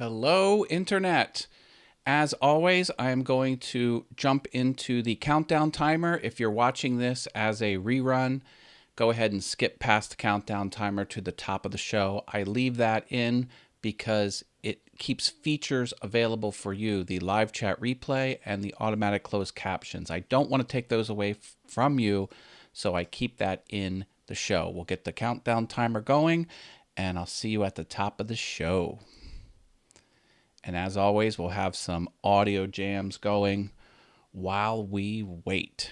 Hello, Internet. As always, I am going to jump into the countdown timer. If you're watching this as a rerun, go ahead and skip past the countdown timer to the top of the show. I leave that in because it keeps features available for you, the live chat replay and the automatic closed captions. I don't want to take those away from you, so I keep that in the show. We'll get the countdown timer going, and I'll see you at the top of the show. And as always, we'll have some audio jams going while we wait.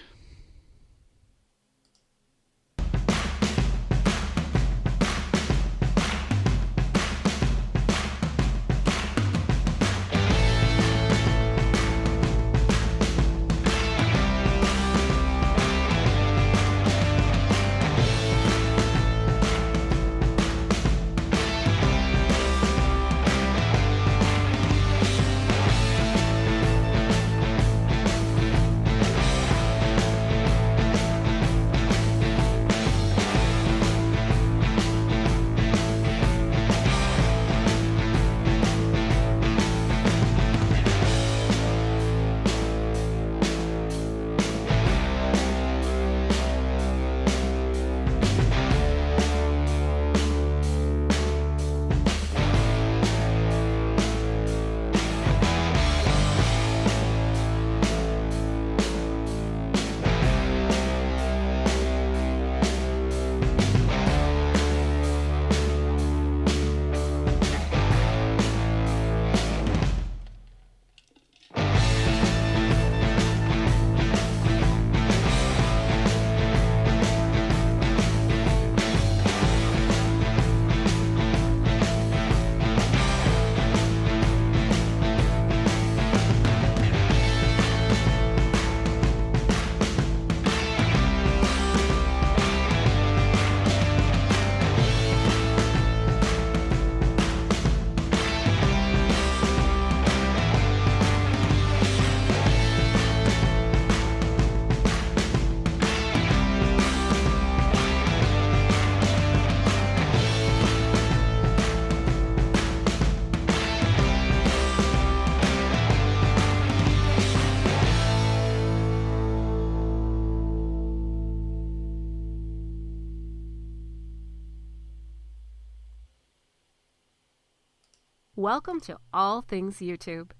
Welcome to All Things YouTube.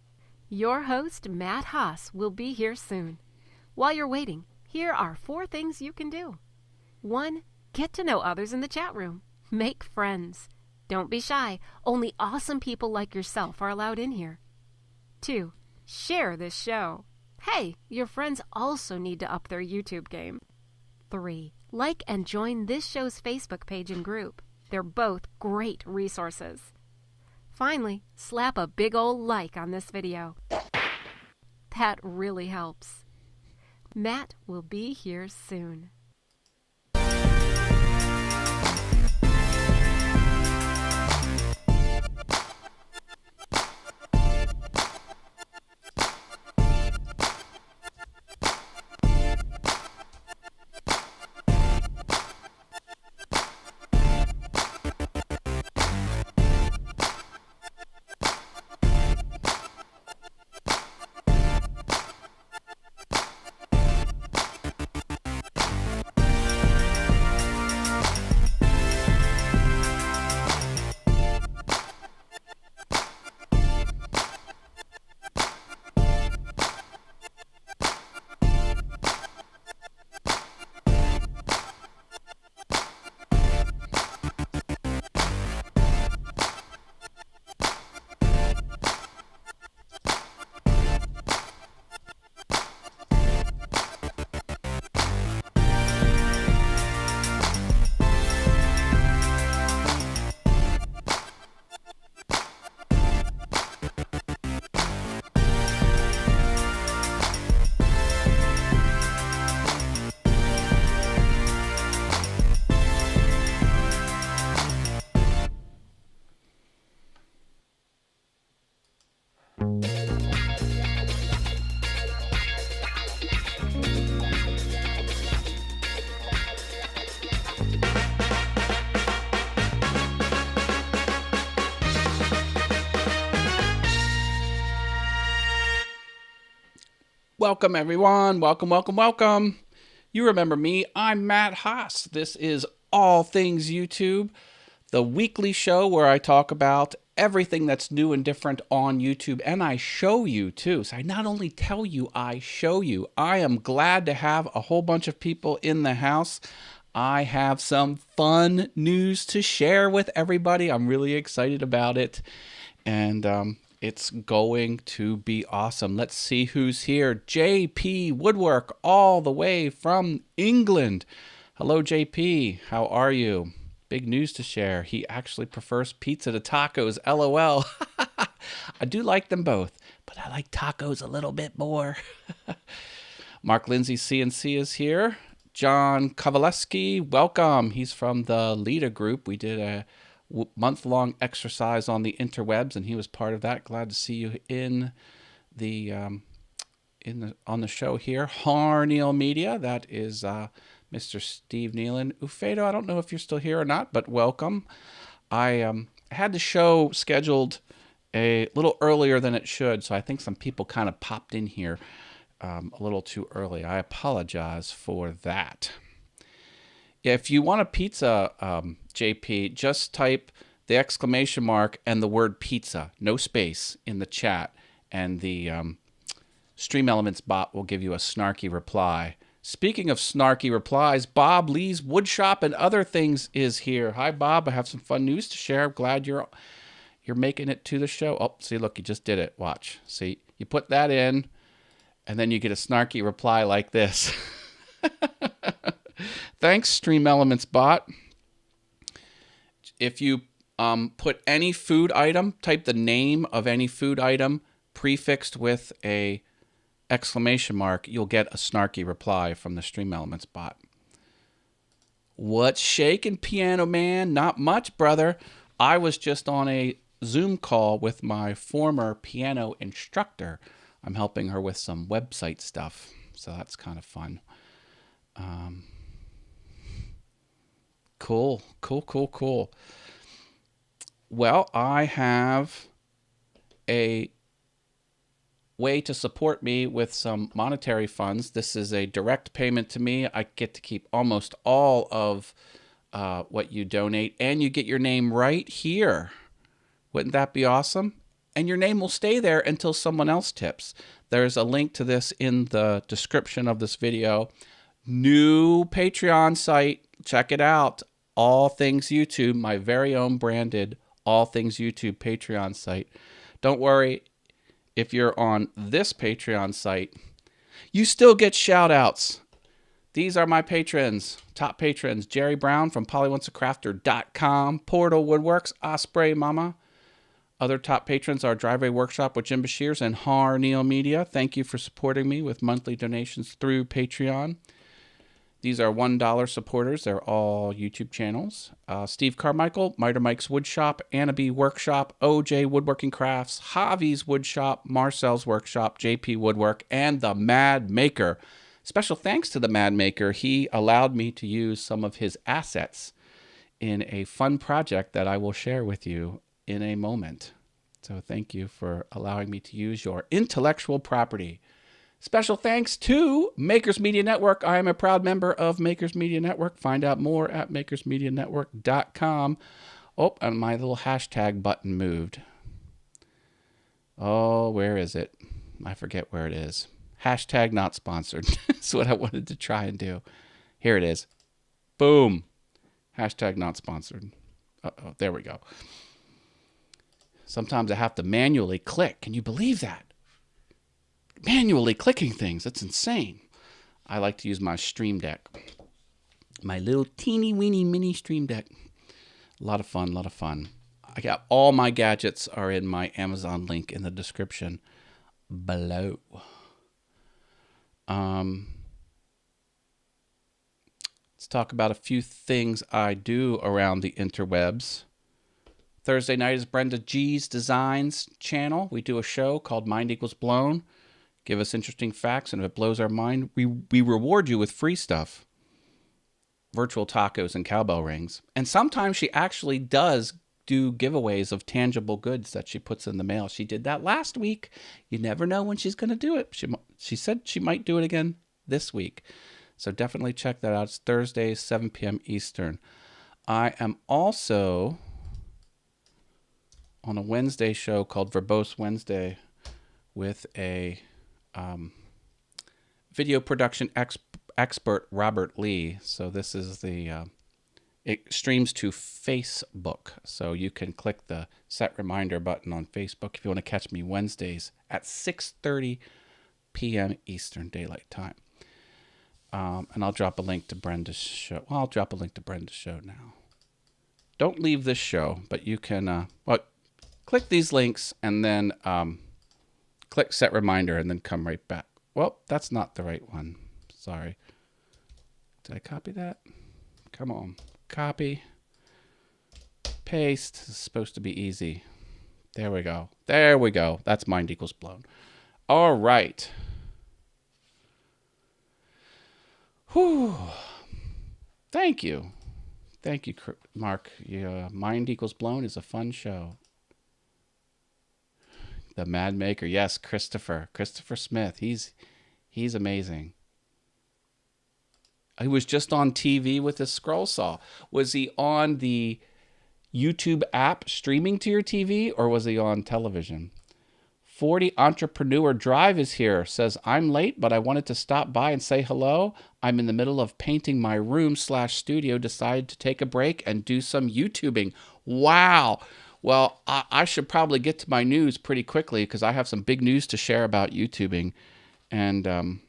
Your host, Matt Haas, will be here soon. While you're waiting, here are 4 things you can do. 1. Get to know others in the chat room. Make friends. Don't be shy. Only awesome people like yourself are allowed in here. 2. Share this show. Hey, your friends also need to up their YouTube game. 3. Like and join this show's Facebook page and group. They're both great resources. Finally, slap a big ol' like on this video. That really helps. Matt will be here soon. Welcome, everyone. Welcome, welcome, welcome. You remember me. I'm Matt Haas. This is All Things YouTube, the weekly show where I talk about everything that's new and different on YouTube, and I show you too. So I not only tell you, I show you. I am glad to have a whole bunch of people in the house. I have some fun news to share with everybody. I'm really excited about it, and it's going to be awesome. Let's see who's here. JP Woodwork, all the way from England. Hello, JP. How are you? Big news to share. He actually prefers pizza to tacos. LOL. I do like them both, but I like tacos a little bit more. Mark Lindsay CNC is here. John Kowaleski, welcome. He's from the LEDA group. We did a month-long exercise on the interwebs, and he was part of that. Glad to see you on the show here. Harneal Media, that is Mr. Steve Nealon. Ufedo, I don't know if you're still here or not, but welcome. I had the show scheduled a little earlier than it should, so I think some people kind of popped in here a little too early. I apologize for that. If you want a pizza, JP, just type the exclamation mark and the word pizza, no space, in the chat, and the Stream Elements bot will give you a snarky reply. Speaking of snarky replies, Bob Lee's Woodshop and Other Things is here. Hi, Bob. I have some fun news to share. I'm glad you're making it to the show. Oh, see, look, you just did it. Watch. See, you put that in, and then you get a snarky reply like this. Thanks, Stream Elements bot. If you put any food item, type the name of any food item prefixed with a exclamation mark, you'll get a snarky reply from the Stream Elements bot. What's shaking, Piano Man? Not much, brother. I was just on a Zoom call with my former piano instructor. I'm helping her with some website stuff, so that's kind of fun. Cool. Well, I have a way to support me with some monetary funds. This is a direct payment to me. I get to keep almost all of what you donate, and you get your name right here. Wouldn't that be awesome? And your name will stay there until someone else tips. There's a link to this in the description of this video. New Patreon site. Check it out. All Things YouTube, my very own branded All Things YouTube Patreon site. Don't worry, if you're on this Patreon site, you still get shout outs. These are my patrons, top patrons. Jerry Brown from PollyWantsACrafter.com, Portal Woodworks, Osprey Mama. Other top patrons are Driveway Workshop with Jim Bashirs and Harneal Media. Thank you for supporting me with monthly donations through Patreon. These are $1 supporters. They're all YouTube channels. Steve Carmichael, Miter Mike's Woodshop, Anna B Workshop, OJ Woodworking Crafts, Javi's Woodshop, Marcel's Workshop, JP Woodwork, and the Mad Maker. Special thanks to the Mad Maker. He allowed me to use some of his assets in a fun project that I will share with you in a moment. So thank you for allowing me to use your intellectual property. Special thanks to Makers Media Network. I am a proud member of Makers Media Network. Find out more at makersmedianetwork.com. Oh, and my little hashtag button moved. Oh, where is it? I forget where it is. Hashtag not sponsored. That's what I wanted to try and do. Here it is. Boom. Hashtag not sponsored. Uh-oh, there we go. Sometimes I have to manually click. Can you believe that? Manually clicking things. That's insane. I like to use my Stream Deck. My little teeny weeny mini Stream Deck. A lot of fun. I got all my gadgets are in my Amazon link in the description below. Let's talk about a few things I do around the interwebs. Thursday night is Brenda G's Designs channel. We do a show called Mind Equals Blown. Give us interesting facts, and if it blows our mind, we reward you with free stuff. Virtual tacos and cowbell rings. And sometimes she actually does do giveaways of tangible goods that she puts in the mail. She did that last week. You never know when she's going to do it. She said she might do it again this week. So definitely check that out. It's Thursdays, 7 p.m. Eastern. I am also on a Wednesday show called Verbose Wednesday with a video production expert, Robert Lee. So this is it streams to Facebook. So you can click the set reminder button on Facebook if you want to catch me Wednesdays at 6:30 p.m. Eastern Daylight Time. And I'll drop a link to Brenda's show. Well, I'll drop a link to Brenda's show now. Don't leave this show, but you can click these links and then click set reminder and then come right back. Well, that's not the right one. Sorry. Did I copy that? Come on. Copy. Paste. This is supposed to be easy. There we go. There we go. That's Mind Equals Blown. All right. Whew. Thank you. Thank you, Mark. Mind Equals Blown is a fun show. The Mad Maker. Yes, Christopher Smith. He's amazing. He was just on TV with his scroll saw. Was he on the YouTube app streaming to your TV, or was he on television? 40 Entrepreneur Drive is here. Says, I'm late, but I wanted to stop by and say hello. I'm in the middle of painting my room/studio. Decided to take a break and do some YouTubing. Wow. Well, I should probably get to my news pretty quickly because I have some big news to share about YouTubing. And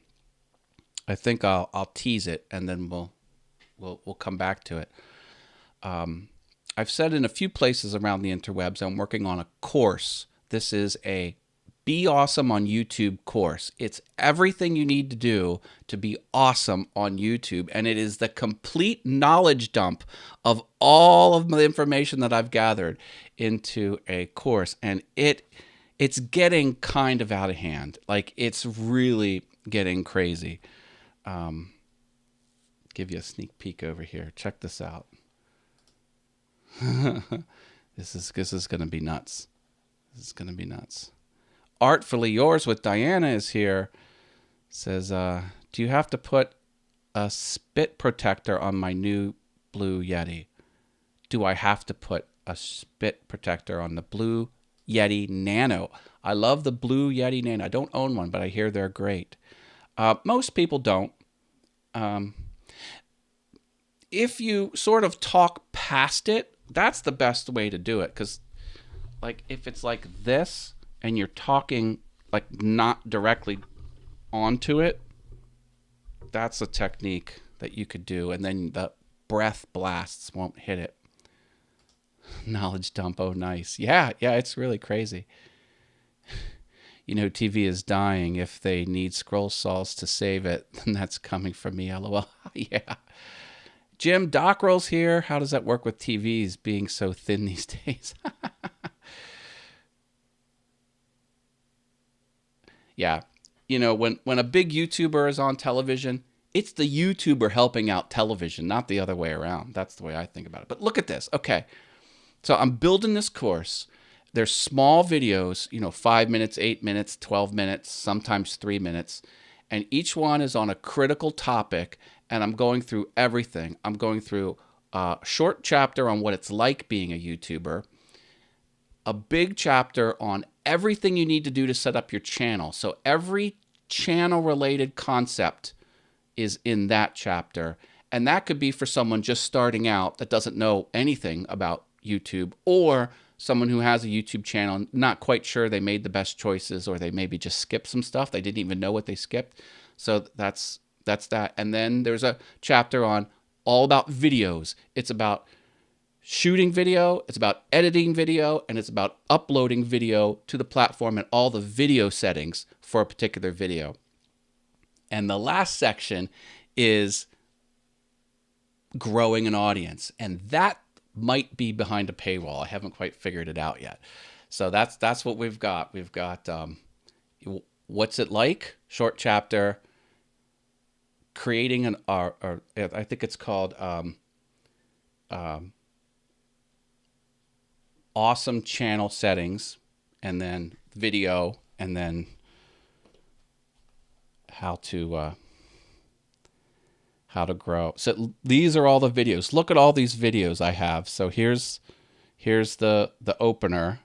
I think I'll tease it and then we'll come back to it. I've said in a few places around the interwebs I'm working on a course. This is a Be Awesome on YouTube course. It's everything you need to do to be awesome on YouTube, and it is the complete knowledge dump of all of the information that I've gathered into a course, and it's getting kind of out of hand. Like, it's really getting crazy. Give you a sneak peek over here. Check this out. This is going to be nuts. This is going to be nuts. Artfully Yours with Diana is here. Says, do you have to put a spit protector on my new Blue Yeti? Do I have to put a spit protector on the Blue Yeti Nano? I love the Blue Yeti Nano. I don't own one, but I hear they're great. Most people don't. If you sort of talk past it, that's the best way to do it. Because, like, if it's like this and you're talking, like, not directly onto it, that's a technique that you could do. And then the breath blasts won't hit it. Knowledge dump. Oh, nice. Yeah, it's really crazy. You know, TV is dying. If they need scroll saws to save it, then that's coming from me, LOL. Yeah. Jim, Doc Roll's here. How does that work with TVs being so thin these days? Yeah. You know, when a big YouTuber is on television, it's the YouTuber helping out television, not the other way around. That's the way I think about it. But look at this. Okay. So I'm building this course. There's small videos, 5 minutes, 8 minutes, 12 minutes, sometimes 3 minutes. And each one is on a critical topic. And I'm going through everything. I'm going through a short chapter on what it's like being a YouTuber, a big chapter on everything you need to do to set up your channel. So every channel-related concept is in that chapter. And that could be for someone just starting out that doesn't know anything about YouTube, or someone who has a YouTube channel, not quite sure they made the best choices, or they maybe just skipped some stuff. They didn't even know what they skipped. So that's that. And then there's a chapter on all about videos. It's about shooting video, it's about editing video, and it's about uploading video to the platform and all the video settings for a particular video. And the last section is growing an audience. And that might be behind a paywall. I haven't quite figured it out yet. So that's what we've got. We've got what's it like? Short chapter. Creating I think it's called awesome channel settings, and then video, and then how to grow. So these are all the videos. Look at all these videos I have. So here's the opener,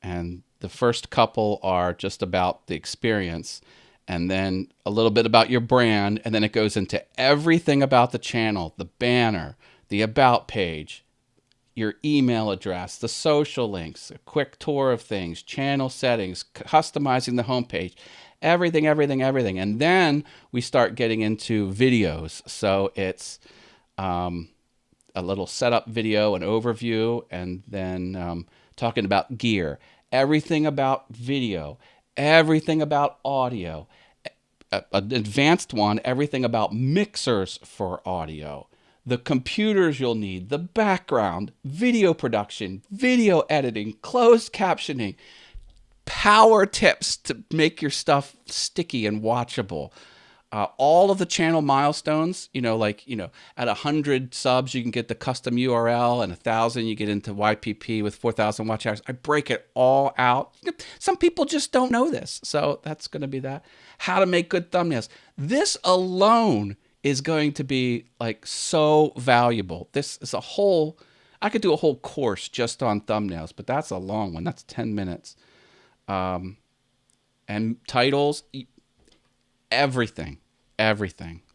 and the first couple are just about the experience, and then a little bit about your brand, and then it goes into everything about the channel, the banner, the about page, your email address, the social links, a quick tour of things, channel settings, customizing the homepage, everything. And then we start getting into videos. So it's a little setup video, an overview, and then talking about gear, everything about video, everything about audio, an advanced one, everything about mixers for audio, the computers you'll need, the background, video production, video editing, closed captioning, power tips to make your stuff sticky and watchable. All of the channel milestones, at 100 subs, you can get the custom URL, and 1,000, you get into YPP with 4,000 watch hours. I break it all out. Some people just don't know this. So that's going to be that. How to make good thumbnails. This alone is going to be like so valuable. This is I could do a whole course just on thumbnails, but that's a long one. That's 10 minutes. And titles, everything.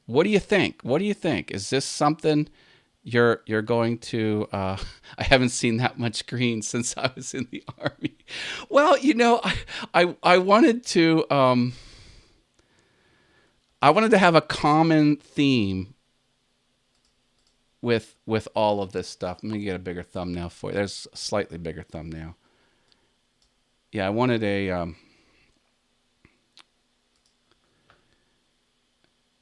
What do you think? Is this something you're going to, I haven't seen that much green since I was in the Army. Well, I wanted to, have a common theme with all of this stuff. Let me get a bigger thumbnail for you. There's a slightly bigger thumbnail. Yeah, I wanted a,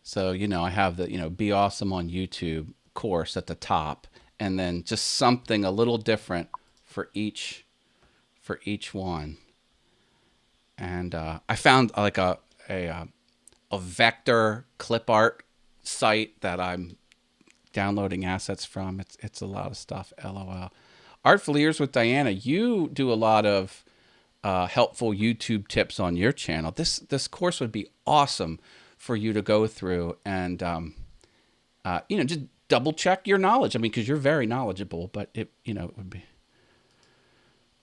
so, I have the, Be Awesome on YouTube course at the top, and then just something a little different for each one. And I found like a vector clip art site that I'm downloading assets from. It's a lot of stuff. LOL. Artful Ears with Diana. You do a lot of helpful YouTube tips on your channel. This course would be awesome for you to go through and just double check your knowledge. I mean, because you're very knowledgeable, but it would be.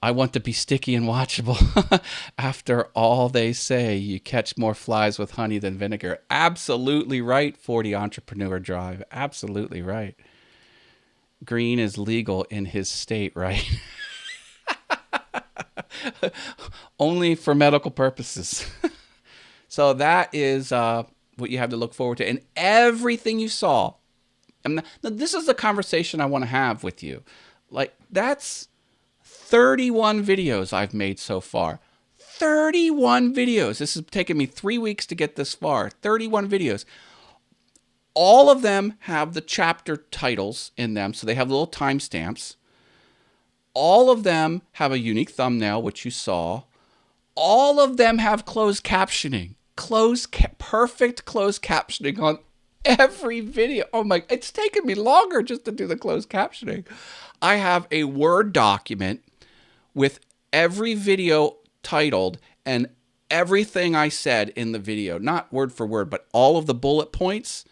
I want to be sticky and watchable. After all they say, you catch more flies with honey than vinegar. Absolutely right, 40 Entrepreneur Drive. Absolutely right. Green is legal in his state, right? Only for medical purposes. So that is what you have to look forward to. And everything you saw. Now, this is the conversation I want to have with you. Like, that's 31 videos I've made so far. 31 videos. This has taken me 3 weeks to get this far. 31 videos. All of them have the chapter titles in them, so they have little timestamps. All of them have a unique thumbnail, which you saw. All of them have closed captioning. Perfect closed captioning on every video. Oh my, it's taken me longer just to do the closed captioning. I have a Word document with every video titled and everything I said in the video, not word for word, but all of the bullet points.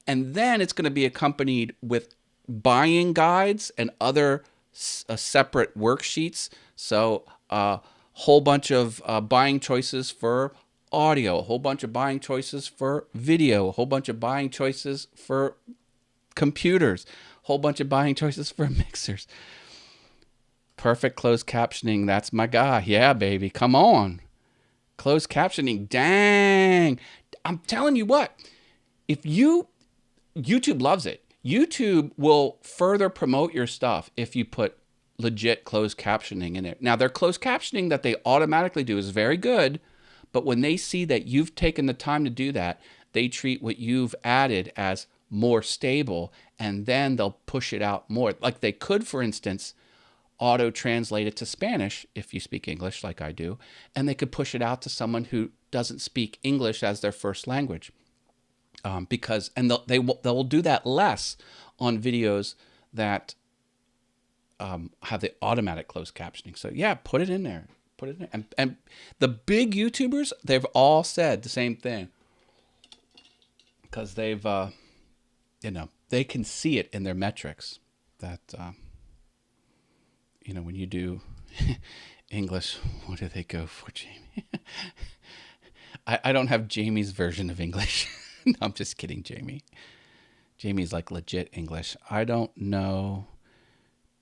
And then it's going to be accompanied with buying guides and other separate worksheets. So a whole bunch of buying choices for audio, a whole bunch of buying choices for video, a whole bunch of buying choices for computers, a whole bunch of buying choices for mixers. Perfect closed captioning. That's my guy. Yeah, baby. Come on. Closed captioning. Dang. I'm telling you what, YouTube loves it. YouTube will further promote your stuff if you put legit closed captioning in it. Now, their closed captioning that they automatically do is very good, but when they see that you've taken the time to do that, they treat what you've added as more stable, and then they'll push it out more. Like they could, for instance, auto-translate it to Spanish if you speak English like I do, and they could push it out to someone who doesn't speak English as their first language. Because they'll do that less on videos that have the automatic closed captioning. So yeah, put it in there. Put it in. And the big YouTubers, they've all said the same thing. Because they've, they can see it in their metrics. That, when you do English, what do they go for, Jamie? I don't have Jamie's version of English. No, I'm just kidding, Jamie. Jamie's like legit English. I don't know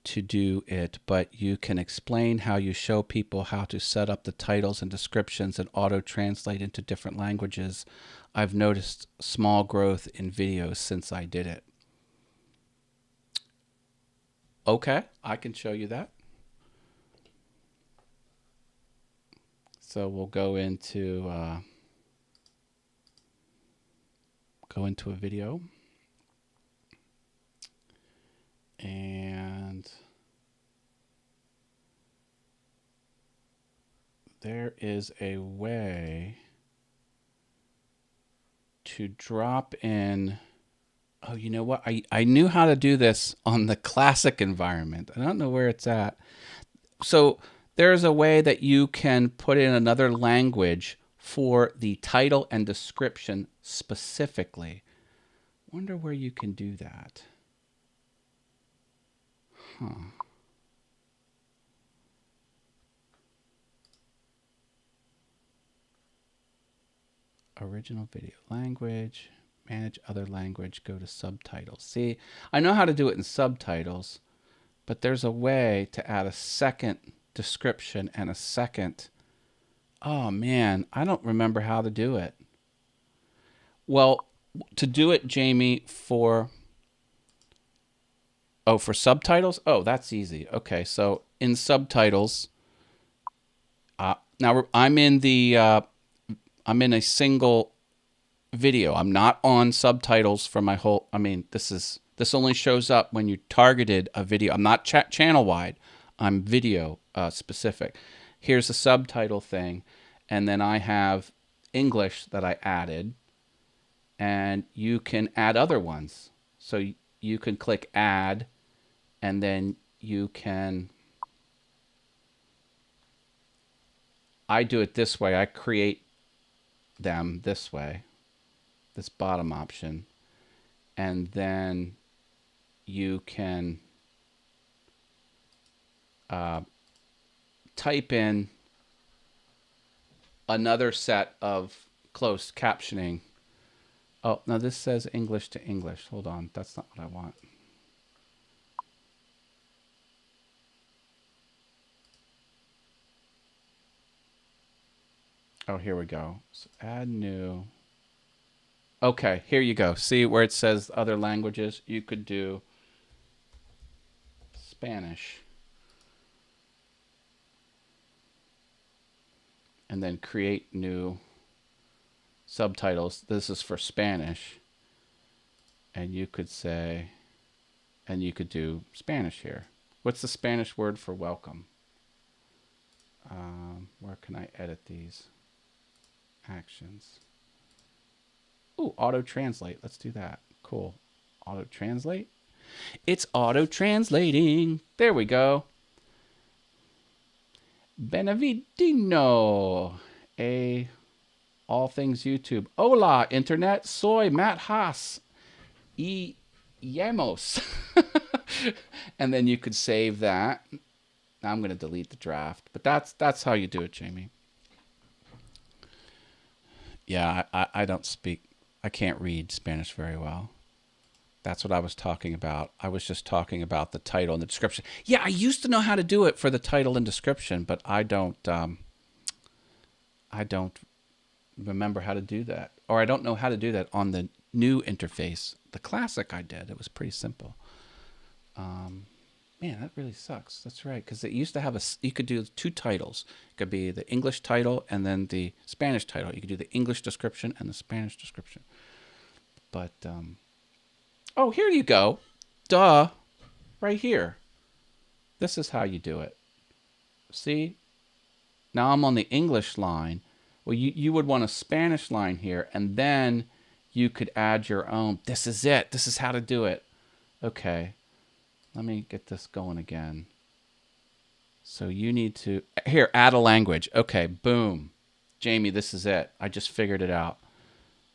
to do it, but you can explain how you show people how to set up the titles and descriptions and auto-translate into different languages. I've noticed small growth in videos since I did it. Okay, I can show you that. So we'll go into a video. And there is a way to drop in. Oh, you know what? I knew how to do this on the classic environment. I don't know where it's at. So there's a way that you can put in another language for the title and description specifically. Wonder where you can do that. Original video language, manage other language, go to subtitles. See, I know how to do it in subtitles, but there's a way to add a second description and a second. Oh man, I don't remember how to do it. Well, to do it, Jamie, for subtitles? Oh, that's easy. Okay, so in subtitles, now I'm in a single video. I'm not on subtitles for my whole. This only shows up when you targeted a video. I'm not channel wide. I'm video specific. Here's the subtitle thing, and then I have English that I added, and you can add other ones. So you can click add, and then you can. I do it this way. I create them this way, this bottom option, and then you can type in another set of closed captioning. Oh, now this says English to English. Hold on, that's not what I want. Oh, here we go. So add new. Okay, here you go. See where it says other languages? You could do Spanish. And then create new subtitles. This is for Spanish. And you could say, and you could do Spanish here. What's the Spanish word for welcome? Where can I edit these? Actions. Ooh, auto-translate. Let's do that. Cool. Auto-translate. It's auto-translating. There we go. Benevidino. All things YouTube. Hola, Internet. Soy Matt Haas. Y llamos. And then you could save that. Now I'm going to delete the draft. But that's how you do it, Jamie. Yeah, I don't speak. I can't read Spanish very well. That's what I was talking about. I was just talking about the title and the description. Yeah, I used to know how to do it for the title and description, but I don't remember how to do that. Or I don't know how to do that on the new interface. The classic I did. It was pretty simple. Man, that really sucks. That's right, because it used to have you could do two titles. It could be the English title and then the Spanish title. You could do the English description and the Spanish description. But, oh, here you go. Duh. Right here. This is how you do it. See? Now I'm on the English line. Well, you would want a Spanish line here, and then you could add your own. This is it. This is how to do it. Okay. Let me get this going again. So you need to, here, add a language. Okay, boom. Jamie, this is it. I just figured it out.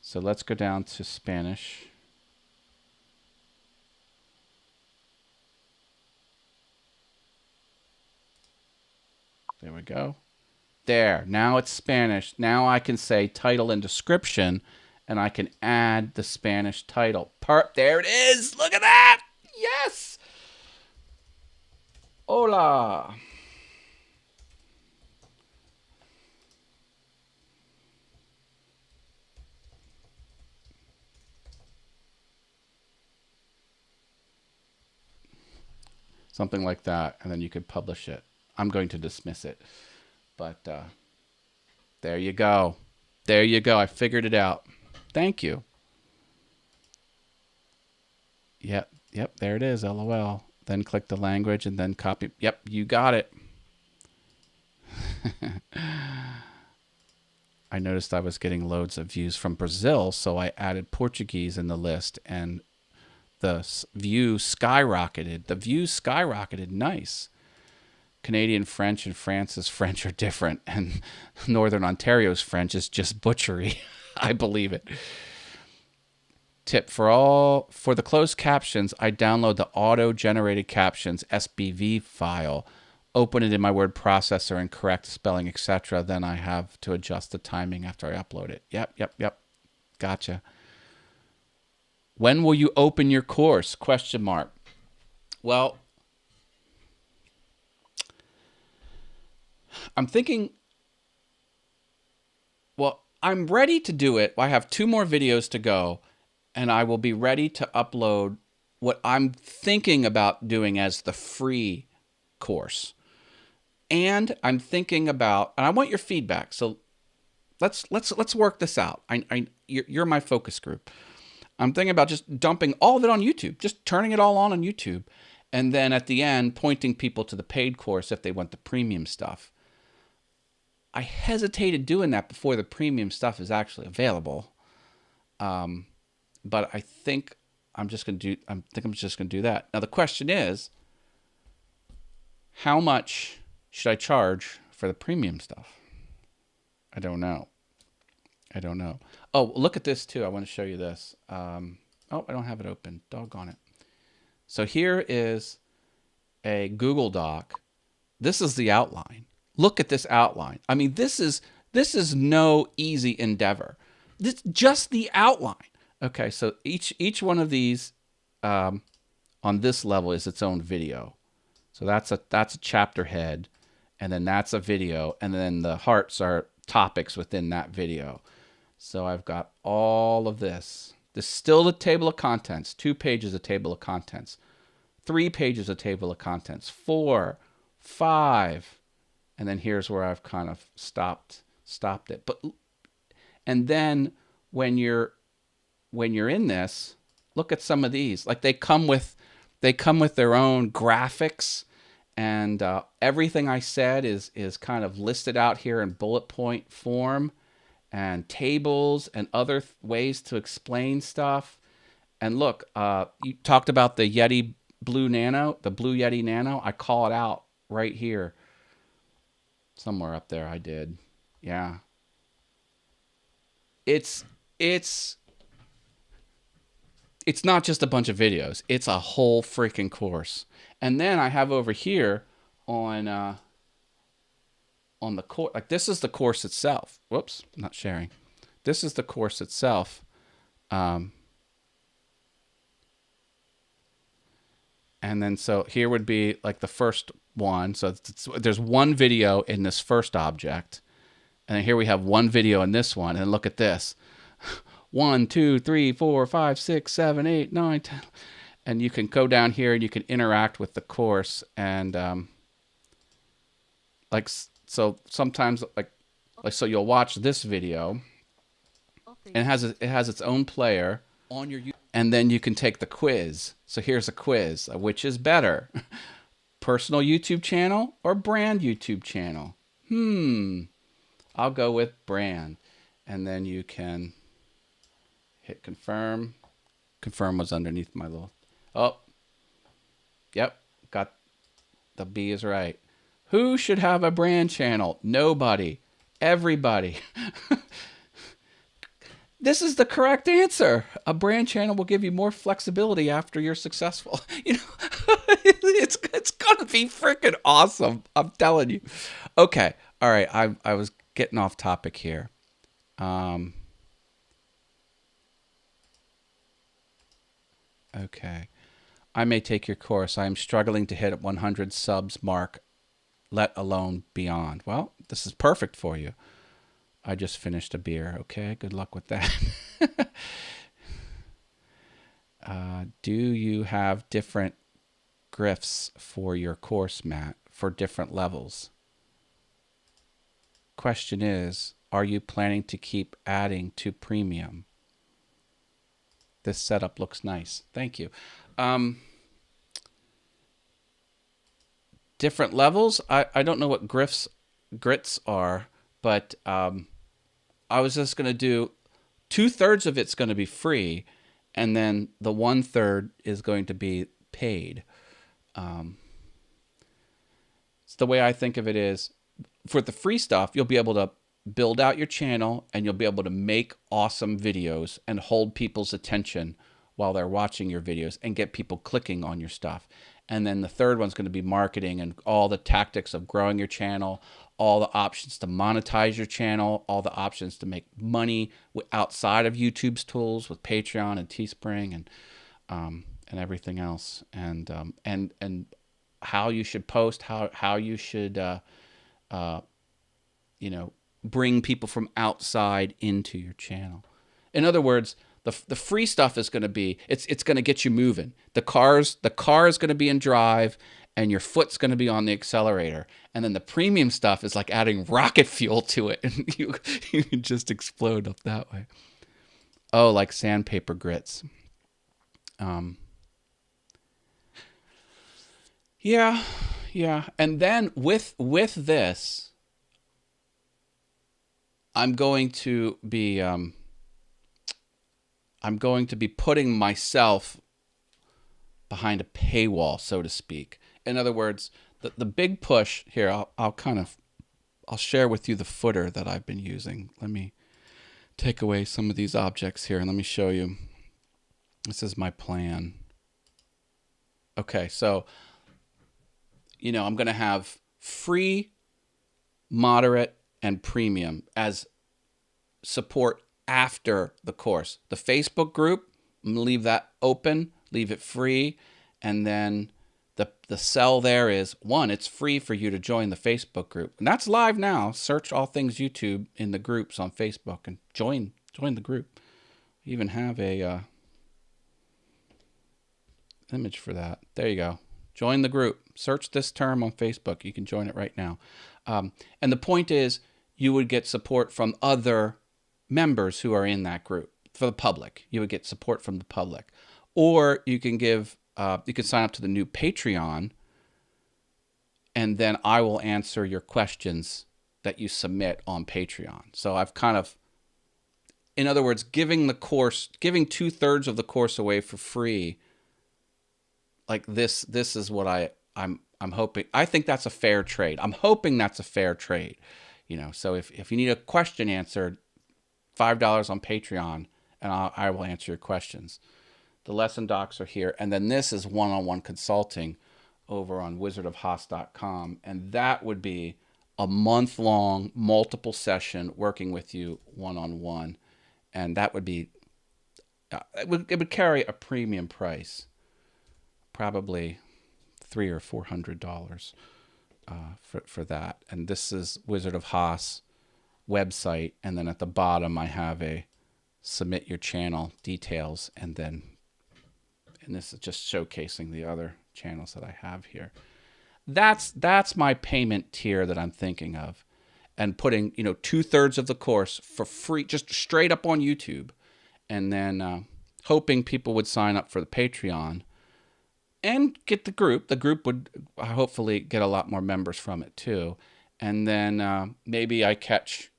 So let's go down to Spanish. There we go. There, now it's Spanish. Now I can say title and description, and I can add the Spanish title. There it is. Look at that. Yes. Hola. Something like that, and then you could publish it. I'm going to dismiss it, but there you go. There you go. I figured it out. Thank you. Yep, there it is, LOL. Then click the language and then copy. Yep, you got it. I noticed I was getting loads of views from Brazil, so I added Portuguese in the list, and the views skyrocketed. The views skyrocketed. Nice. Canadian French and France's French are different, and Northern Ontario's French is just butchery. I believe it. Tip for the closed captions, I download the auto-generated captions SBV file, open it in my word processor and correct spelling, etc. Then I have to adjust the timing after I upload it. Yep. Gotcha. When will you open your course? ? Well, I'm thinking, I'm ready to do it. I have 2 more videos to go, and I will be ready to upload what I'm thinking about doing as the free course. And I'm thinking about, and I want your feedback. So let's work this out. You're my focus group. I'm thinking about just dumping all of it on YouTube, just turning it all on YouTube, and then at the end pointing people to the paid course if they want the premium stuff. I hesitated doing that before the premium stuff is actually available, but I think I'm just going to do that. Now the question is, how much should I charge for the premium stuff? I don't know. Oh, look at this too. I want to show you this. Oh, I don't have it open. Doggone it. So here is a Google Doc. This is the outline. Look at this outline. I mean, this is no easy endeavor. This just the outline. Okay, so each one of these on this level is its own video. So that's a chapter head, and then that's a video, and then the hearts are topics within that video. So I've got all of this. This is still the table of contents. 2 pages of table of contents. 3 pages of table of contents. 4, 5, and then here's where I've kind of stopped it. And then when you're in this, look at some of these. Like they come with their own graphics, and everything I said is kind of listed out here in bullet point form, and tables and other ways to explain stuff. And look, you talked about the Yeti Blue Nano, the Blue Yeti Nano. I call it out right here. Somewhere up there I did. Yeah. It's not just a bunch of videos. It's a whole freaking course. And then I have over here on the course, like this is the course itself. Whoops, not sharing. This is the course itself. And then so here would be like the first one. So there's one video in this first object. And then here we have one video in this one. And look at this. 1, 2, 3, 4, 5, 6, 7, 8, 9, 10. And you can go down here and you can interact with the course. And so sometimes so you'll watch this video, and it has its own player on your YouTube, and then you can take the quiz. So here's a quiz. Which is better? Personal YouTube channel or brand YouTube channel? I'll go with brand. And then you can hit confirm. Confirm was underneath my little... Oh. Yep. Got the B is right. Who should have a brand channel? Nobody. Everybody. This is the correct answer. A brand channel will give you more flexibility after you're successful. You know, it's gonna be freaking awesome. I'm telling you. Okay. All right. I was getting off topic here. Okay. I may take your course. I am struggling to hit 100 subs mark, let alone beyond. Well, this is perfect for you. I just finished a beer. Okay, good luck with that. Do you have different grifts for your course, Matt, for different levels? Question is, are you planning to keep adding to premium? This setup looks nice. Thank you. Different levels? I don't know what grits are, but I was just going to do 2/3 of it's going to be free, and then the 1/3 is going to be paid. It's the way I think of it is, for the free stuff, you'll be able to build out your channel and you'll be able to make awesome videos and hold people's attention while they're watching your videos and get people clicking on your stuff. And then the third one's going to be marketing and all the tactics of growing your channel, all the options to monetize your channel, all the options to make money outside of YouTube's tools with Patreon and Teespring and everything else, and how you should post, how you should bring people from outside into your channel. In other words, the free stuff is going to be, it's going to get you moving. The car is going to be in drive, and your foot's going to be on the accelerator. And then the premium stuff is like adding rocket fuel to it, and you can just explode up that way. Oh, like sandpaper grits. Yeah. And then with this, I'm going to be putting myself behind a paywall, so to speak. In other words, the big push here, I'll share with you the footer that I've been using. Let me take away some of these objects here and let me show you. This is my plan. Okay, so, I'm going to have free, moderate, and premium as support after the course. The Facebook group, I'm going to leave that open, leave it free, and then the sell there is, one, it's free for you to join the Facebook group. And that's live now. Search All Things YouTube in the groups on Facebook and join the group. We even have a image for that. There you go. Join the group. Search this term on Facebook. You can join it right now. And the point is, you would get support from other members who are in that group. For the public, you would get support from the public. Or you can you can sign up to the new Patreon, and then I will answer your questions that you submit on Patreon. So I've in other words, giving 2/3 of the course away for free. Like this is what I'm hoping. I think that's a fair trade. I'm hoping that's a fair trade. So if you need a question answered, $5 on Patreon, and I will answer your questions. The lesson docs are here. And then this is one-on-one consulting over on wizardofhaas.com. And that would be a month-long, multiple session working with you one-on-one. And that would be, it would carry a premium price, probably $300 or $400 for that. And this is Wizard of Haas website. And then at the bottom, I have a submit your channel details, and this is just showcasing the other channels that I have here. That's my payment tier that I'm thinking of, and putting 2/3 of the course for free, just straight up on YouTube, and then hoping people would sign up for the Patreon and get the group. The group would hopefully get a lot more members from it too, and then maybe I catch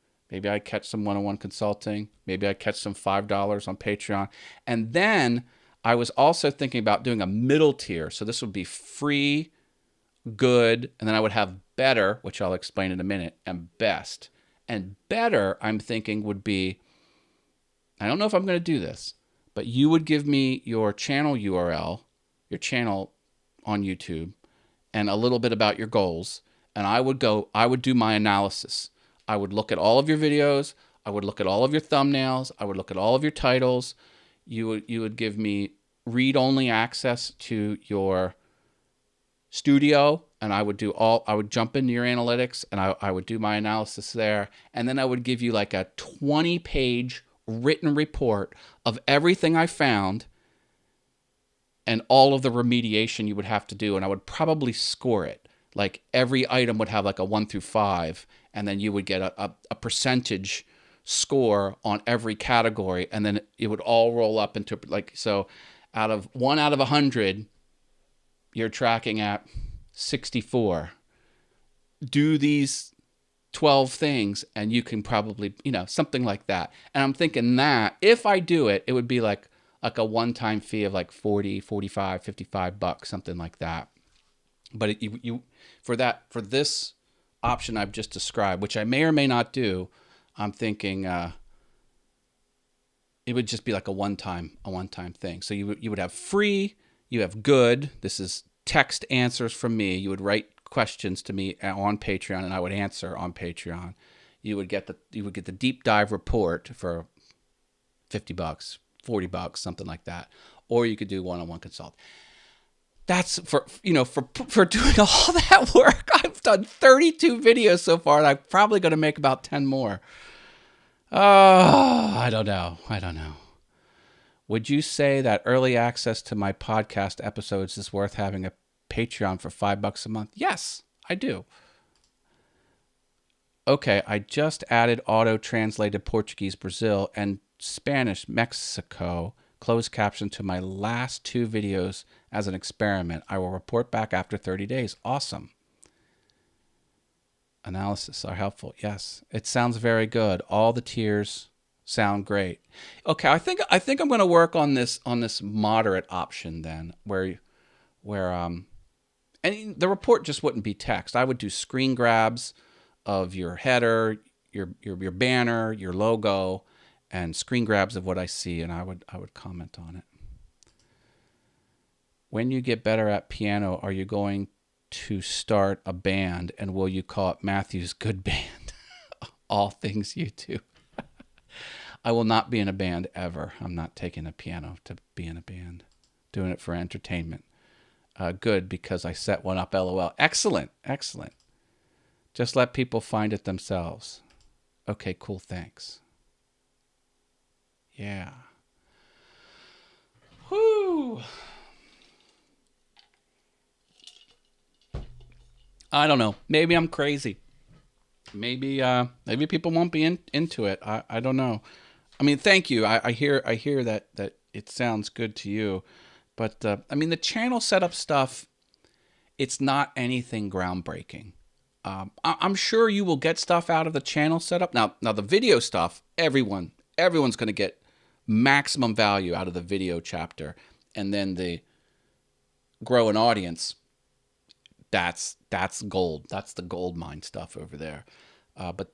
some one-on-one consulting. Maybe I catch some $5 on Patreon, and then I was also thinking about doing a middle tier. So this would be free, good, and then I would have better, which I'll explain in a minute, and best. And better, I'm thinking, would be, I don't know if I'm going to do this, but you would give me your channel URL, your channel on YouTube, and a little bit about your goals. And I would do my analysis. I would look at all of your videos. I would look at all of your thumbnails. I would look at all of your titles. You would give me read-only access to your studio, and I would jump into your analytics, and I would do my analysis there. And then I would give you like a 20-page written report of everything I found and all of the remediation you would have to do. And I would probably score it. Like every item would have like a 1 through 5, and then you would get a percentage score on every category, and then it would all roll up into like, so out of 100, you're tracking at 64. Do these 12 things and you can probably, something like that. And I'm thinking that if I do it, it would be like a one-time fee of like 40, 45, 55 bucks, something like that. But for this option I've just described, which I may or may not do, I'm thinking it would just be like a one-time thing. So you would have free, you have good. This is text answers from me. You would write questions to me on Patreon, and I would answer on Patreon. You would get the deep dive report for $50, $40, something like that, or you could do one-on-one consult. That's for doing all that work. I've done 32 videos so far, and I'm probably going to make about 10 more. Oh, I don't know. Would you say that early access to my podcast episodes is worth having a Patreon for $5 a month? Yes, I do. Okay, I just added auto-translated Portuguese Brazil and Spanish Mexico closed caption to my last 2 videos as an experiment. I will report back after 30 days. Awesome. Analysis are helpful. Yes, it sounds very good. All the tiers sound great. Okay, I think I'm going to work on this moderate option then, where and the report just wouldn't be text. I would do screen grabs of your header, your banner, your logo, and screen grabs of what I see, and I would comment on it. When you get better at piano, are you going to start a band, and will you call it Matthew's Good Band? All things YouTube. I will not be in a band ever. I'm not taking a piano to be in a band. Doing it for entertainment. Good, because I set one up, LOL. Excellent. Just let people find it themselves. Okay, cool, thanks. Yeah. Whoo! I don't know. Maybe I'm crazy. Maybe people won't be into it. I don't know. I mean, thank you. I hear that it sounds good to you, but the channel setup stuff, it's not anything groundbreaking. I'm sure you will get stuff out of the channel setup. Now the video stuff, everyone's going to get maximum value out of the video chapter, and then the grow an audience. That's gold. That's the gold mine stuff over there. But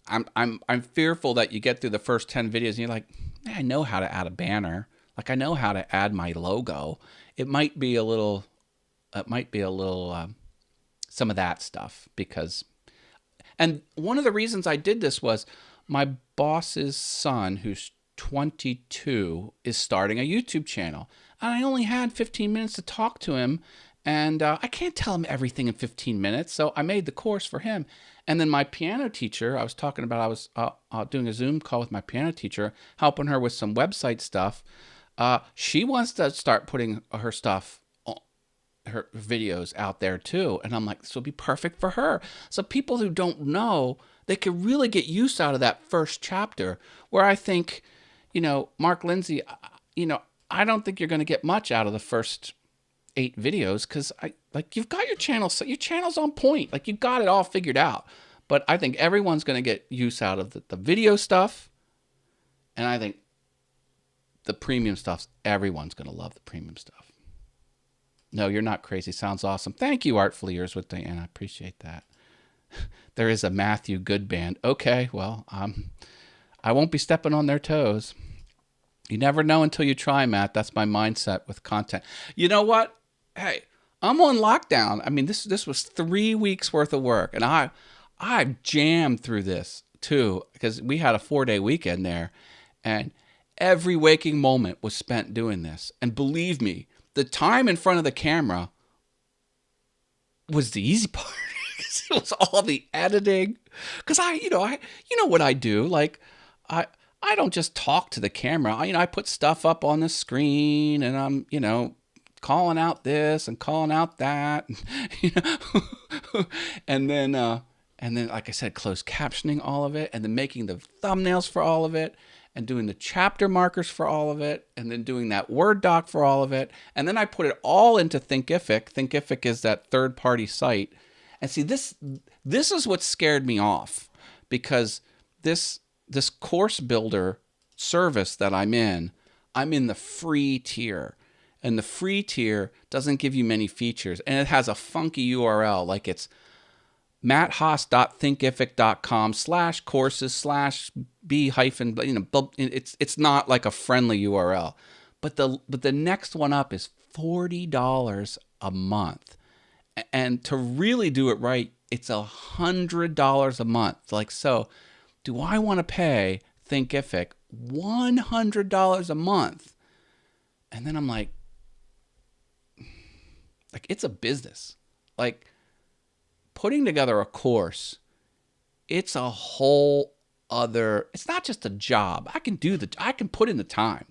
I'm fearful that you get through the first 10 videos and you're like, I know how to add a banner. Like I know how to add my logo. It might be a little some of that stuff and one of the reasons I did this was my boss's son, who's 22, is starting a YouTube channel. And I only had 15 minutes to talk to him. And I can't tell him everything in 15 minutes, so I made the course for him. And then my piano teacher, I was doing a Zoom call with my piano teacher, helping her with some website stuff. She wants to start putting her videos out there too. And I'm like, this will be perfect for her. So people who don't know, they could really get use out of that first chapter, where I think, Mark Lindsay, I don't think you're going to get much out of the first 8 videos, because you've got your channel, so your channel's on point, like you got it all figured out. But I think everyone's going to get use out of the video stuff, and I think the premium stuff, everyone's going to love the premium stuff. No, you're not crazy. Sounds awesome. Thank you, Artfully Yours with Diana. I appreciate that. There is a Matthew Good band. Okay, well, I won't be stepping on their toes. You never know until you try, Matt. That's my mindset with content. You know what? Hey, I'm on lockdown. I mean, this was 3 weeks worth of work, and I jammed through this too because we had a 4-day weekend there, and every waking moment was spent doing this. And believe me, the time in front of the camera was the easy part. It was all the editing. Because you know what I do. Like, I don't just talk to the camera. I put stuff up on the screen, and I'm, calling out this and calling out that, and then, like I said, closed captioning all of it, and then making the thumbnails for all of it, and doing the chapter markers for all of it, and then doing that Word doc for all of it. And then I put it all into Thinkific. Thinkific is that third-party site. And see, this is what scared me off, because this course builder service that I'm in the free tier. And the free tier doesn't give you many features. And it has a funky URL, like it's matthaas.thinkific.com/courses/b hyphen, it's not like a friendly URL. But the next one up is $40 a month. And to really do it right, it's $100 a month. Like, so do I want to pay Thinkific $100 a month? And then I'm like, it's a business. Like, putting together a course, it's a whole other, it's not just a job. I can put in the time.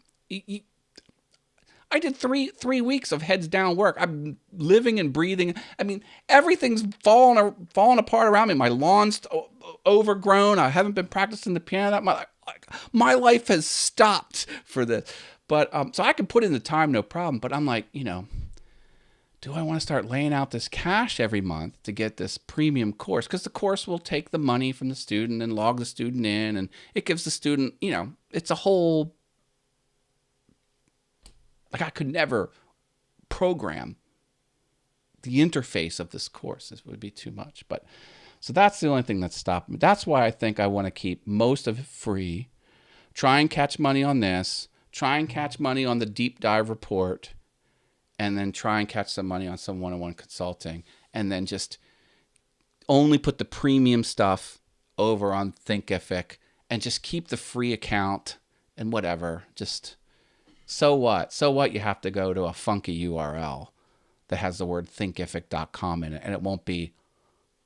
I did three weeks of heads down work. I'm living and breathing. I mean, everything's falling apart around me. My lawn's overgrown. I haven't been practicing the piano. My life has stopped for this. But so I can put in the time, no problem. But I'm like, do I want to start laying out this cash every month to get this premium course? Because the course will take the money from the student and log the student in, and it gives the student, it's a whole. Like, I could never program the interface of this course. This would be too much. But so that's the only thing that stopped me. That's why I think I want to keep most of it free. Try and catch money on this. Try and catch money on the deep dive report. And then try and catch some money on some one-on-one consulting. And then just only put the premium stuff over on Thinkific. And just keep the free account and whatever. Just... So what? You have to go to a funky URL that has the word thinkific.com in it, and it won't be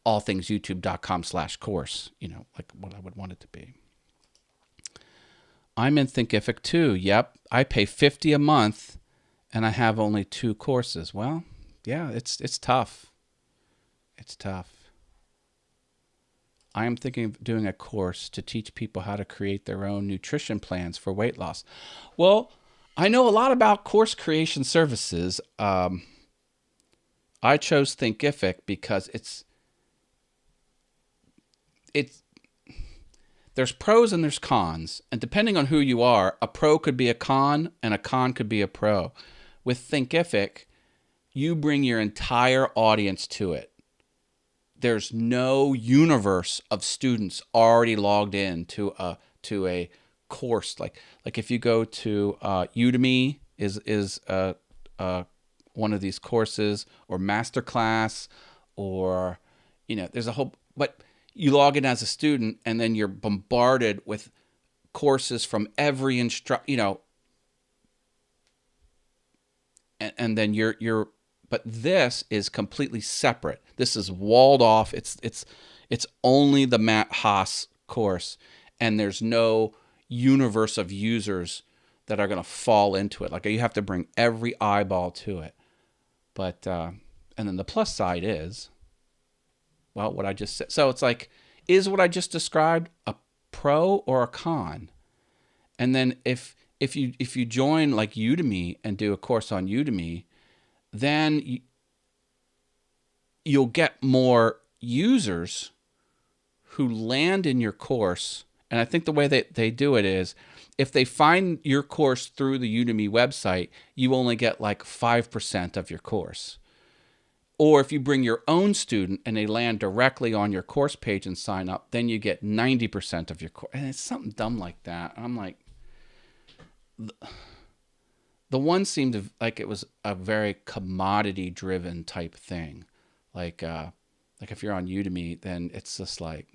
allthingsyoutube.com/course, like what I would want it to be. I'm in Thinkific too. Yep. I pay $50 a month, and I have only 2 courses. Well, yeah, it's tough. It's tough. I am thinking of doing a course to teach people how to create their own nutrition plans for weight loss. Well, I know a lot about course creation services. I chose Thinkific because there's pros and there's cons. And depending on who you are, a pro could be a con and a con could be a pro. With Thinkific, you bring your entire audience to it. There's no universe of students already logged in to a course. Like if you go to Udemy is one of these courses, or Masterclass, or there's a whole, but you log in as a student and then you're bombarded with courses from every and then you're but this is completely separate. This is walled off. It's only the Matt Haas course, and there's no universe of users that are going to fall into it. Like, you have to bring every eyeball to it. But and then the plus side is, well, what I just said. So it's like, is what I just described a pro or a con? And then if you join like Udemy and do a course on Udemy, then you'll get more users who land in your course And I think the way that they do it is, if they find your course through the Udemy website, you only get like 5% of your course. Or if you bring your own student and they land directly on your course page and sign up, then you get 90% of your course. And it's something dumb like that. I'm like, the one seemed to, like it was a very commodity driven type thing. Like if you're on Udemy, then it's just like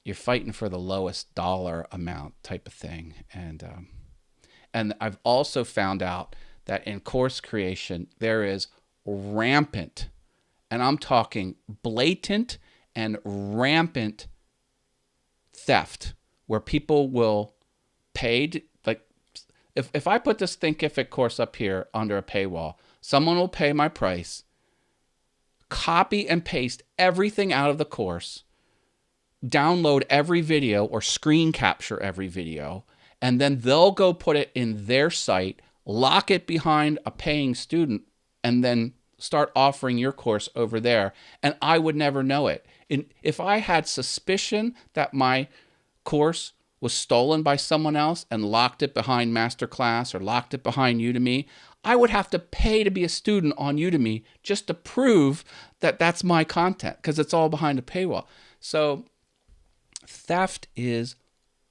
you're fighting for the lowest dollar amount type of thing. And I've also found out that in course creation, there is rampant, and I'm talking blatant and rampant theft, where people will pay, like if I put this Thinkific course up here under a paywall, someone will pay my price, copy and paste everything out of the course, download every video or screen capture every video, and then they'll go put it in their site, lock it behind a paying student, and then start offering your course over there. And I would never know it. And if I had suspicion that my course was stolen by someone else and locked it behind Masterclass or locked it behind Udemy, I would have to pay to be a student on Udemy just to prove that that's my content, because it's all behind a paywall. So theft is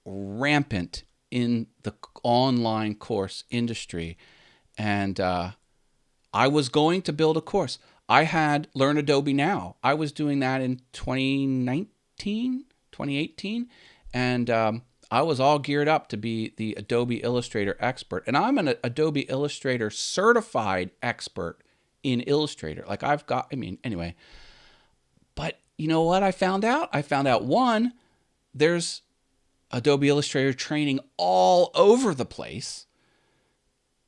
rampant in the online course industry. And I was going to build a course. I had Learn Adobe Now. I was doing that in 2018. And I was all geared up to be the Adobe Illustrator expert. And I'm an Adobe Illustrator certified expert in Illustrator. Like anyway. But you know what I found out? I found out, one, there's Adobe Illustrator training all over the place.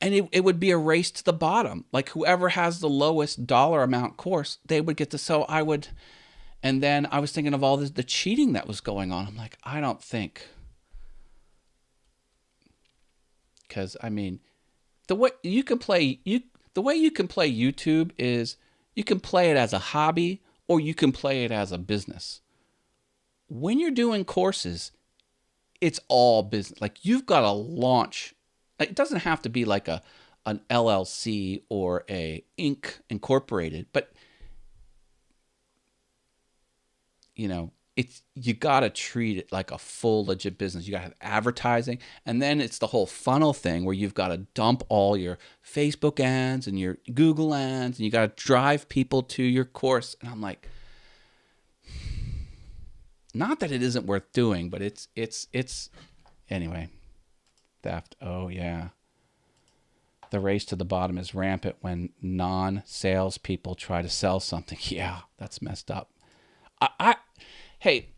And it would be a race to the bottom. Like whoever has the lowest dollar amount course, they would get to. So I would, and then I was thinking of all the cheating that was going on. I'm like, I don't think, because the way you can play YouTube is you can play it as a hobby or you can play it as a business. When you're doing courses, it's all business. Like you've got to launch. It doesn't have to be like an LLC or a Inc. Incorporated, but you got to treat it like a full legit business. You got to have advertising, and then it's the whole funnel thing where you've got to dump all your Facebook ads and your Google ads, and you got to drive people to your course. And I'm like, not that it isn't worth doing, but it's anyway. Theft. Oh, yeah. The race to the bottom is rampant when non-sales people try to sell something. Yeah, that's messed up. Hey,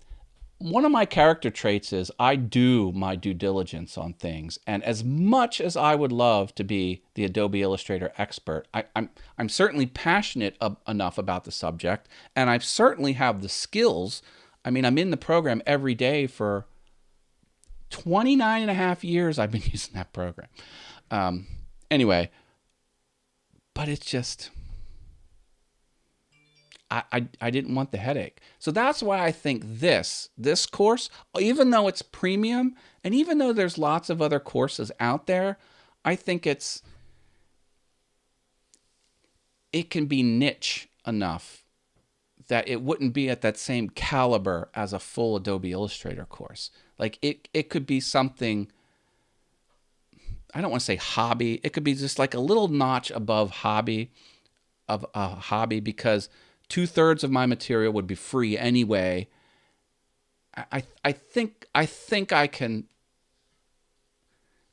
one of my character traits is I do my due diligence on things. And as much as I would love to be the Adobe Illustrator expert, I'm certainly passionate enough about the subject, and I certainly have the skills. I'm in the program every day for 29 and a half years I've been using that program. Anyway, but it's just, I didn't want the headache. So that's why I think this course, even though it's premium, and even though there's lots of other courses out there, I think it can be niche enough that it wouldn't be at that same caliber as a full Adobe Illustrator course. Like it could be something, I don't want to say hobby. It could be just like a little notch above hobby, because 2/3 of my material would be free anyway. I think I can.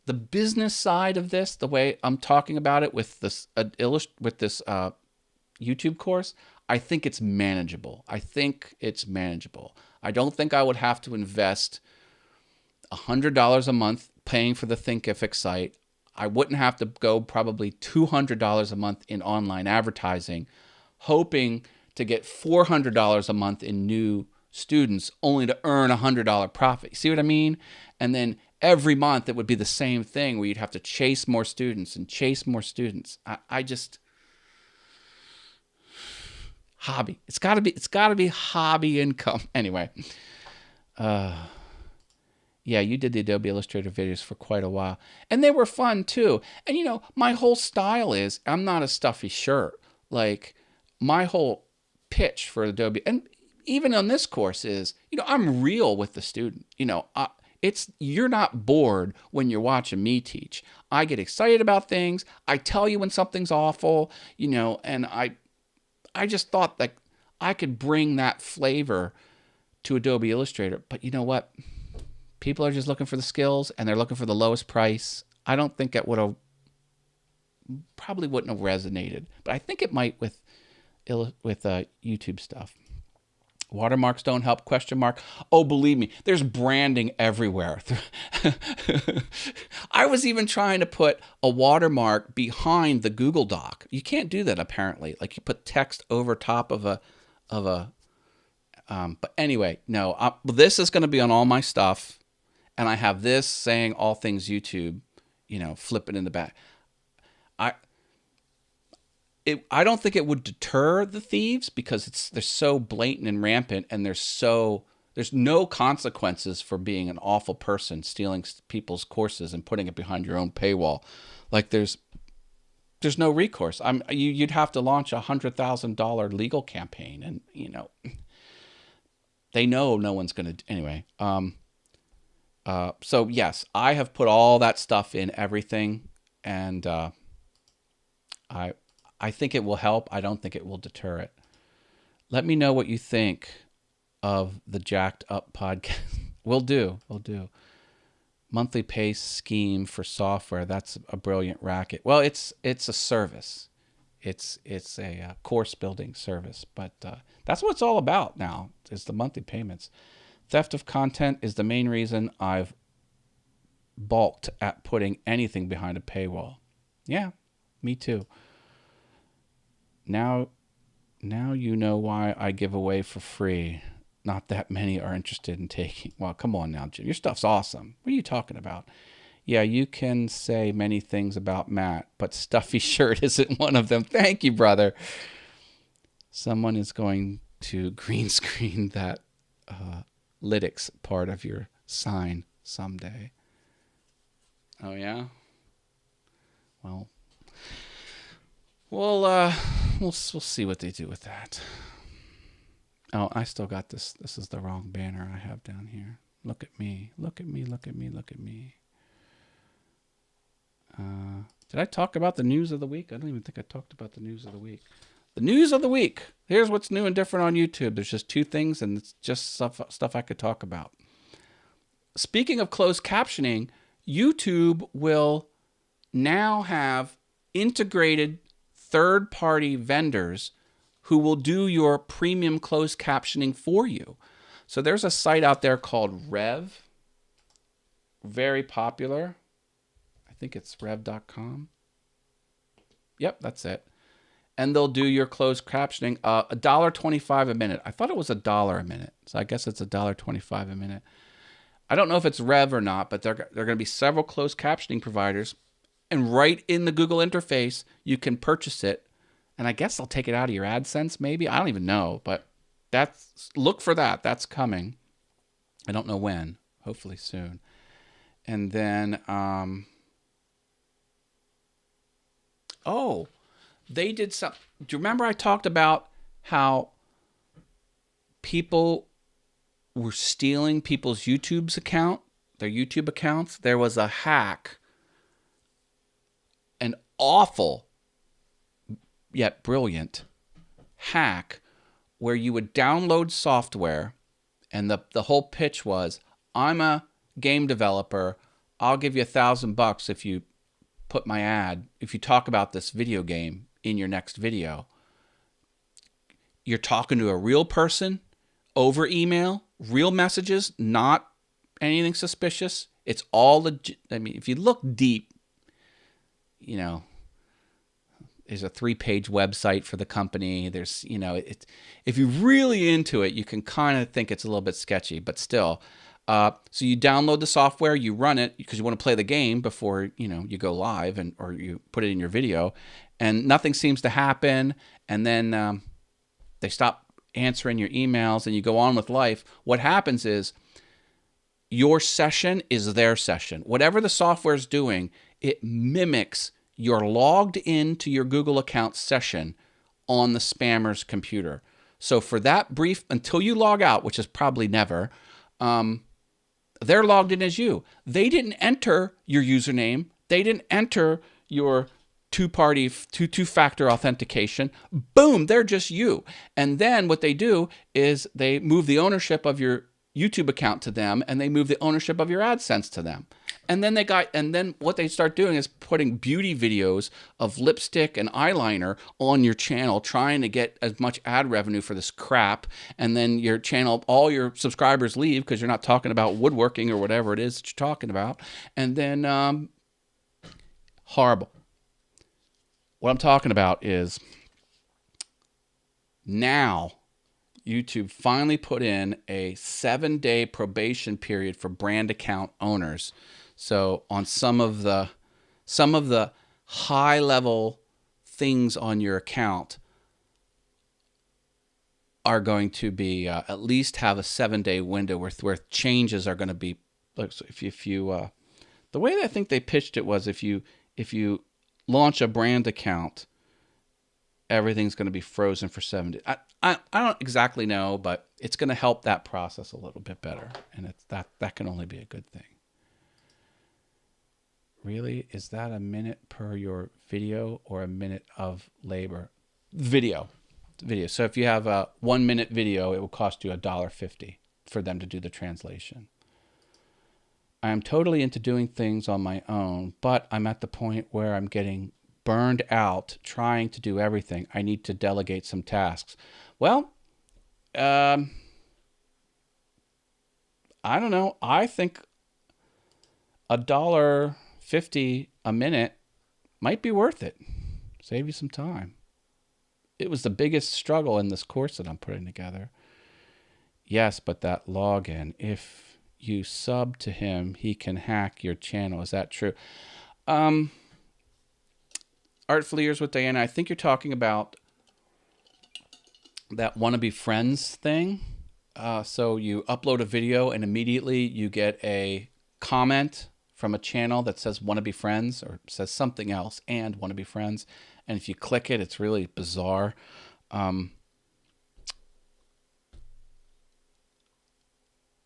The business side of this, the way I'm talking about it with this YouTube course, I think it's manageable. I don't think I would have to invest $100 a month paying for the Thinkific site. I wouldn't have to go probably $200 a month in online advertising, hoping to get $400 a month in new students, only to earn $100 profit. See what I mean? And then every month it would be the same thing where you'd have to chase more students and chase more students. I just, hobby. It's got to be hobby income. Anyway, Yeah, you did the Adobe Illustrator videos for quite a while. And they were fun too. And my whole style is I'm not a stuffy shirt. Like my whole pitch for Adobe, and even on this course is, I'm real with the student. You're not bored when you're watching me teach. I get excited about things. I tell you when something's awful, and I just thought that I could bring that flavor to Adobe Illustrator. But you know what? People are just looking for the skills, and they're looking for the lowest price. I don't think it probably wouldn't have resonated, but I think it might with YouTube stuff. Watermarks don't help, ? Oh, believe me, there's branding everywhere. I was even trying to put a watermark behind the Google Doc. You can't do that apparently. Like you put text over top of a but anyway, no, this is going to be on all my stuff. And I have this saying all things YouTube, flip it in the back. I don't think it would deter the thieves because they're so blatant and rampant, and there's no consequences for being an awful person stealing people's courses and putting it behind your own paywall. Like there's no recourse. You'd have to launch $100,000 legal campaign, and they know no one's going to anyway. So yes, I have put all that stuff in everything, and I think it will help. I don't think it will deter it. Let me know what you think of the Jacked Up podcast. We'll do. Monthly pay scheme for software. That's a brilliant racket. Well, it's a service. It's a course building service, but that's what it's all about now. Is the monthly payments. Theft of content is the main reason I've balked at putting anything behind a paywall. Yeah, me too. Now you know why I give away for free. Not that many are interested in taking. Well, come on now, Jim. Your stuff's awesome. What are you talking about? Yeah, you can say many things about Matt, but stuffy shirt isn't one of them. Thank you, brother. Someone is going to green screen that lytics part of your sign someday. Oh, yeah? Well, we'll see what they do with that. Oh, I still got this. This is the wrong banner I have down here. Look at me. Look at me. Look at me. Look at me. Did I talk about the news of the week? I don't even think I talked about the news of the week. The news of the week. Here's what's new and different on YouTube. There's just two things, and it's just stuff I could talk about. Speaking of closed captioning, YouTube will now have integrated third-party vendors who will do your premium closed captioning for you. So there's a site out there called Rev. Very popular. I think it's rev.com. Yep, that's it. And they'll do your closed captioning, $1.25 a minute. I thought it was $1 a minute, so I guess it's $1.25 a minute. I don't know if it's Rev or not, but there are going to be several closed captioning providers, and right in the Google interface, you can purchase it. And I guess they'll take it out of your AdSense, maybe. I don't even know, but look for that. That's coming. I don't know when. Hopefully soon. And then, they did some. Do you remember I talked about how people were stealing people's their YouTube accounts? There was a hack, an awful yet brilliant hack, where you would download software, and the whole pitch was, I'm a game developer. I'll give you $1,000 if you put my ad, if you talk about this video game in your next video. You're talking to a real person over email, real messages, not anything suspicious. It's all legit. I mean, if you look deep, there's a 3-page website for the company. There's, if you're really into it, you can kind of think it's a little bit sketchy, but still. So you download the software, you run it because you want to play the game before, you go live or you put it in your video, and nothing seems to happen. And then they stop answering your emails and you go on with life. What happens is your session is their session. Whatever the software is doing, it mimics your logged into your Google account session on the spammer's computer. So for that brief, until you log out, which is probably never, they're logged in as you. They didn't enter your username. They didn't enter your two-factor authentication. Boom, they're just you. And then what they do is they move the ownership of your YouTube account to them, and they move the ownership of your AdSense to them. And then what they start doing is putting beauty videos of lipstick and eyeliner on your channel, trying to get as much ad revenue for this crap. And then your channel, all your subscribers leave because you're not talking about woodworking or whatever it is that you're talking about. And then horrible. What I'm talking about is now YouTube finally put in a 7-day probation period for brand account owners. So on some of the high level things on your account are going to be at least have a 7-day window where changes are going to be. Like, so if you the way that I think they pitched it was if you launch a brand account, everything's going to be frozen for 7 days. I don't exactly know, but it's going to help that process a little bit better, and it's that can only be a good thing. Really? Is that a minute per your video or a minute of labor? Video. So if you have a 1-minute video, it will cost you $1.50 for them to do the translation. I am totally into doing things on my own, but I'm at the point where I'm getting burned out trying to do everything. I need to delegate some tasks. Well, I don't know. I think $1.50 a minute might be worth it. Save you some time. It was the biggest struggle in this course that I'm putting together. Yes, but that login, if you sub to him, he can hack your channel. Is that true? Artful Ears with Diana, I think you're talking about that wannabe friends thing. So you upload a video and immediately you get a comment from a channel that says wannabe friends or says something else and wannabe friends. And if you click it, it's really bizarre.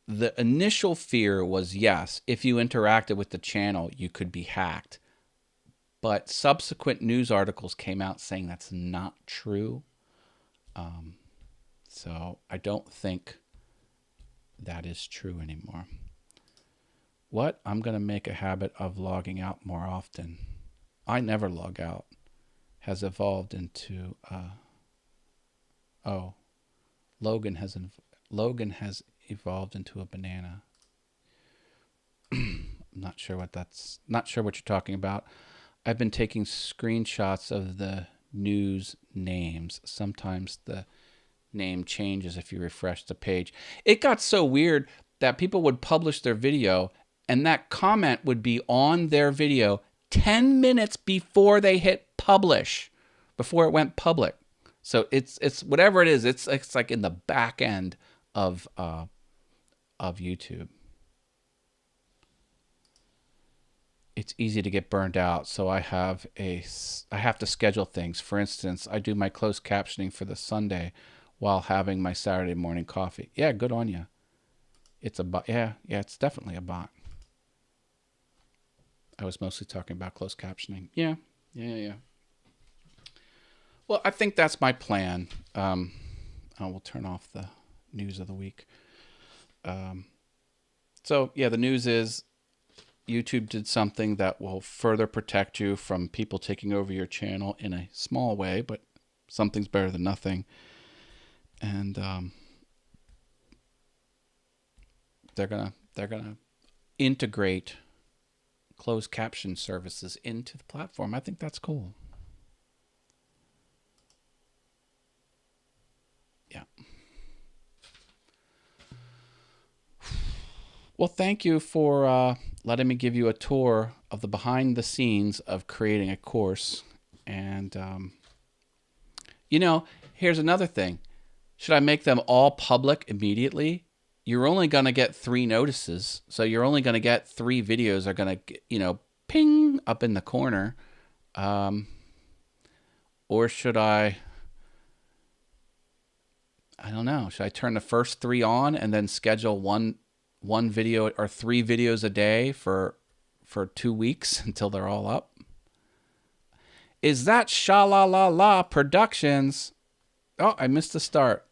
The initial fear was, yes, if you interacted with the channel, you could be hacked. But subsequent news articles came out saying that's not true. So I don't think that is true anymore. What? I'm going to make a habit of logging out more often. I never log out. Has evolved into... Logan has evolved into a banana. I'm not sure what you're talking about. I've been taking screenshots of the news names. Sometimes the name changes if you refresh the page. It got so weird that people would publish their video and that comment would be on their video 10 minutes before they hit publish, before it went public. So it's whatever it is, it's like in the back end of YouTube. It's easy to get burned out, so I have to schedule things. For instance, I do my closed captioning for the Sunday while having my Saturday morning coffee. Yeah, good on you. It's a bot. Yeah, it's definitely a bot. I was mostly talking about closed captioning. Yeah. Well, I think that's my plan. I will turn off the news of the week. So, yeah, the news is YouTube did something that will further protect you from people taking over your channel in a small way, but something's better than nothing. And they're gonna integrate closed caption services into the platform. I think that's cool. Yeah. Well, thank you for letting me give you a tour of the behind the scenes of creating a course. And, here's another thing. Should I make them all public immediately? you're only going to get 3 notices. So you're only going to get 3 videos are going to, ping up in the corner. Or should I don't know. Should I turn the first 3 on and then schedule one video or 3 videos a day for 2 weeks until they're all up? Is that Sha-La-La-La Productions? Oh, I missed the start.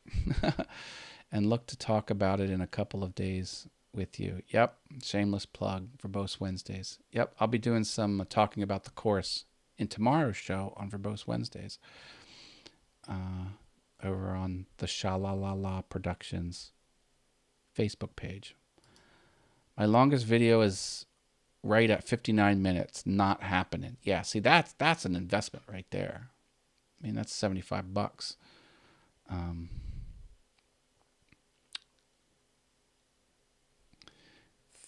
And look to talk about it in a couple of days with you. Yep, shameless plug Verbose Wednesdays. Yep, I'll be doing some talking about the course in tomorrow's show on Verbose Wednesdays. Over on the Sha-La-La-La Productions Facebook page. My longest video is right at 59 minutes. Not happening. Yeah, see, that's an investment right there. I mean, that's $75.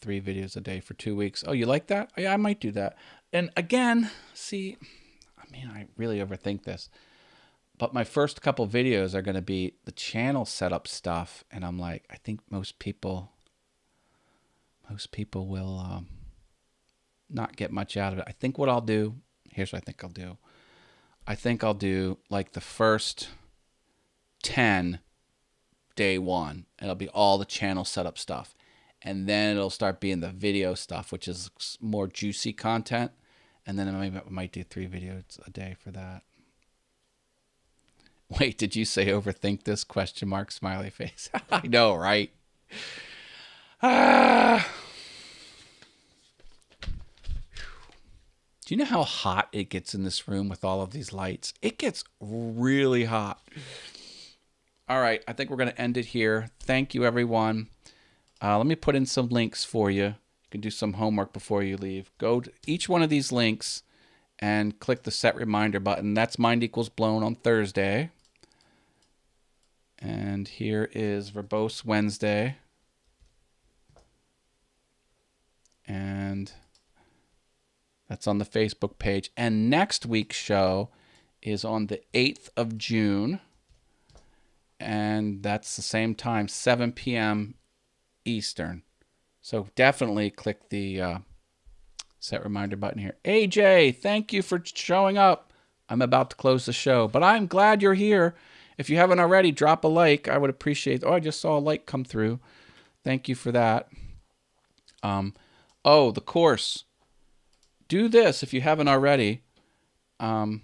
3 videos a day for 2 weeks. Oh, you like that? Yeah, I might do that. And again, see, I mean, I really overthink this. But my first couple videos are going to be the channel setup stuff. And I'm like, I think most people will not get much out of it. I think what I'll do, here's what I think I'll do. I think I'll do like the first 10 day 1. It'll be all the channel setup stuff. And then it'll start being the video stuff, which is more juicy content. And then I might do 3 videos a day for that. Wait, did you say overthink this? Question mark, smiley face. I know, right? Do you know how hot it gets in this room with all of these lights? It gets really hot. All right, I think we're going to end it here. Thank you, everyone. Let me put in some links for you. You can do some homework before you leave. Go to each one of these links and click the set reminder button. That's Mind Equals Blown on Thursday. And here is Verbose Wednesday. And that's on the Facebook page. And next week's show is on the 8th of June. And that's the same time, 7 p.m. Eastern. So definitely click the set reminder button here. AJ, thank you for showing up. I'm about to close the show, but I'm glad you're here. If you haven't already, drop a like. I would appreciate it. Oh, I just saw a like come through. Thank you for that. Oh, the course. Do this if you haven't already. The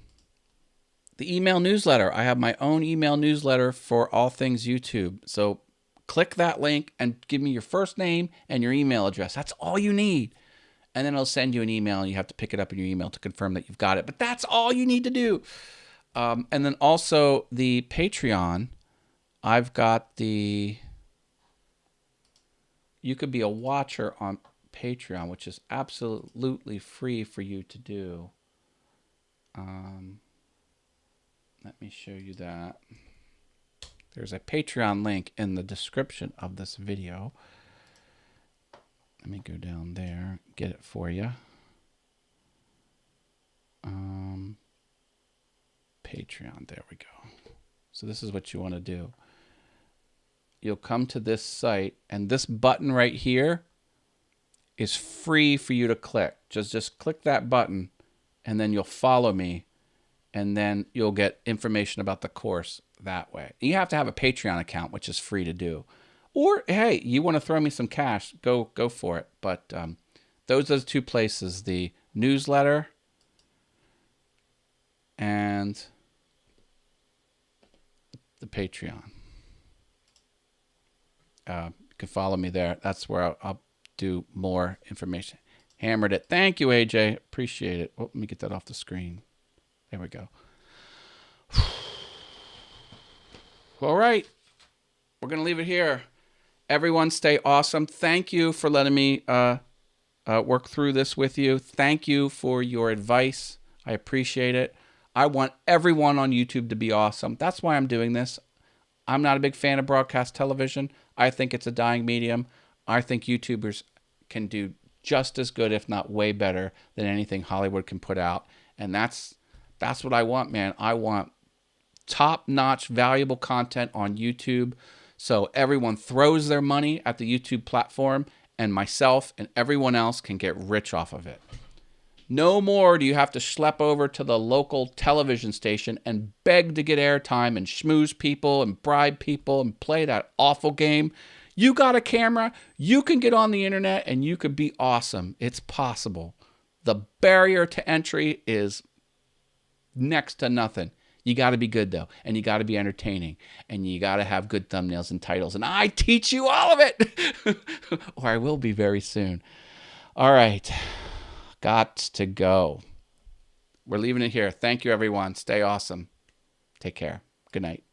email newsletter. I have my own email newsletter for all things YouTube. So click that link and give me your first name and your email address. That's all you need. And then I'll send you an email and you have to pick it up in your email to confirm that you've got it. But that's all you need to do. And then also the Patreon. I've got the... You could be a watcher on Patreon, which is absolutely free for you to do. Let me show you that. There's a Patreon link in the description of this video. Let me go down there, get it for you. Patreon, there we go. So this is what you want to do. You'll come to this site, and this button right here is free for you to click. Just click that button, and then you'll follow me, and then you'll get information about the course that way. You have to have a Patreon account, which is free to do. Or, hey, you want to throw me some cash, go for it. But those are the 2 places, the newsletter and the Patreon. You can follow me there. That's where I'll do more information. Hammered it. Thank you, AJ. Appreciate it. Oh, let me get that off the screen. There we go. All right. We're going to leave it here. Everyone stay awesome. Thank you for letting me work through this with you. Thank you for your advice. I appreciate it. I want everyone on YouTube to be awesome. That's why I'm doing this. I'm not a big fan of broadcast television. I think it's a dying medium. I think YouTubers can do just as good, if not way better, than anything Hollywood can put out. And that's what I want, man. I want top-notch, valuable content on YouTube So everyone throws their money at the YouTube platform, and myself and everyone else can get rich off of it. No more do you have to schlep over to the local television station and beg to get airtime and schmooze people and bribe people and play that awful game. You got a camera, you can get on the internet, and you could be awesome. It's possible. The barrier to entry is next to nothing. You got to be good, though, and you got to be entertaining, and you got to have good thumbnails and titles, and I teach you all of it, or I will be very soon. All right. Got to go. We're leaving it here. Thank you, everyone. Stay awesome. Take care. Good night.